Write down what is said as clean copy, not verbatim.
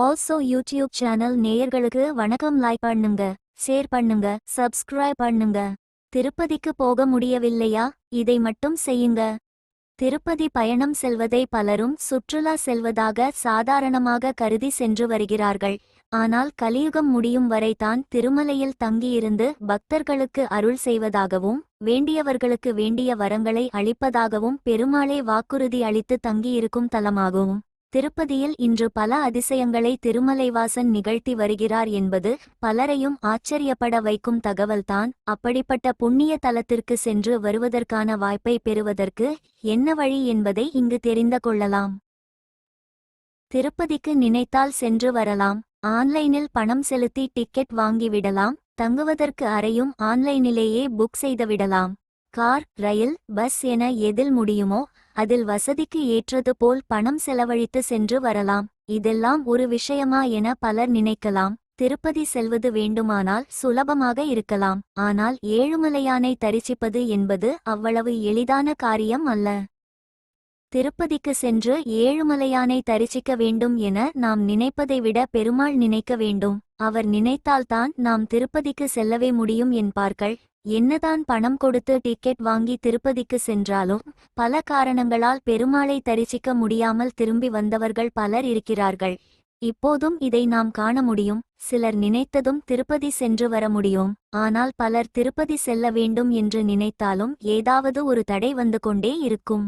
Also YouTube channel நேயர்களுக்கு வணக்கம். Like பண்ணுங்க, ஷேர் பண்ணுங்க, சப்ஸ்கிரைப் பண்ணுங்க. திருப்பதிக்கு போக முடியவில்லையா? இதை மட்டும் செய்யுங்க. திருப்பதி பயணம் செல்வதை பலரும் சுற்றுலா செல்வதாக சாதாரணமாக கருதி சென்று வருகிறார்கள். ஆனால் கலியுகம் முடியும் வரைதான் திருமலையில் தங்கியிருந்து பக்தர்களுக்கு அருள் செய்வதாகவும் வேண்டியவர்களுக்கு வேண்டிய வரங்களை அளிப்பதாகவும் பெருமாளே வாக்குறுதி அளித்து தங்கியிருக்கும் தலமாகும். திருப்பதியில் இன்று பல அதிசயங்களை திருமலைவாசன் நிகழ்த்தி வருகிறார் என்பது பலரையும் ஆச்சரியப்பட வைக்கும் தகவல்தான். அப்படிப்பட்ட புண்ணிய தலத்திற்கு சென்று வருவதற்கான வாய்ப்பை பெறுவதற்கு என்ன வழி என்பதை இங்கு தெரிந்து கொள்ளலாம். திருப்பதிக்கு நினைத்தால் சென்று வரலாம். ஆன்லைனில் பணம் செலுத்தி டிக்கெட் வாங்கிவிடலாம். தங்குவதற்கு அறையும் ஆன்லைனிலேயே புக் செய்துவிடலாம். கார், ரயில், பஸ் என எதில் முடியுமோ அதில் வசதிக்கு ஏற்றது போல் பணம் செலவழித்து சென்று வரலாம். இதெல்லாம் ஒரு விஷயமா என பலர் நினைக்கலாம். திருப்பதி செல்வது வேண்டுமானால் சுலபமாக இருக்கலாம். ஆனால் ஏழுமலையானை தரிசிப்பது என்பது அவ்வளவு எளிதான காரியம் அல்ல. திருப்பதிக்கு சென்று ஏழுமலையானை தரிசிக்க வேண்டும் என நாம் நினைப்பதை விட பெருமாள் நினைக்க வேண்டும். அவர் நினைத்தால்தான் நாம் திருப்பதிக்கு செல்லவே முடியும் என்பார்கள். என்னதான் பணம் கொடுத்து டிக்கெட் வாங்கி திருப்பதிக்கு சென்றாலும் பல காரணங்களால் பெருமாளை தரிசிக்க முடியாமல் திரும்பி வந்தவர்கள் பலர் இருக்கிறார்கள். இப்போதும் இதை நாம் காண முடியும். சிலர் நினைத்ததும் திருப்பதி சென்று வர முடியும். ஆனால் பலர் திருப்பதி செல்ல வேண்டும் என்று நினைத்தாலும் ஏதாவது ஒரு தடை வந்து கொண்டே இருக்கும்.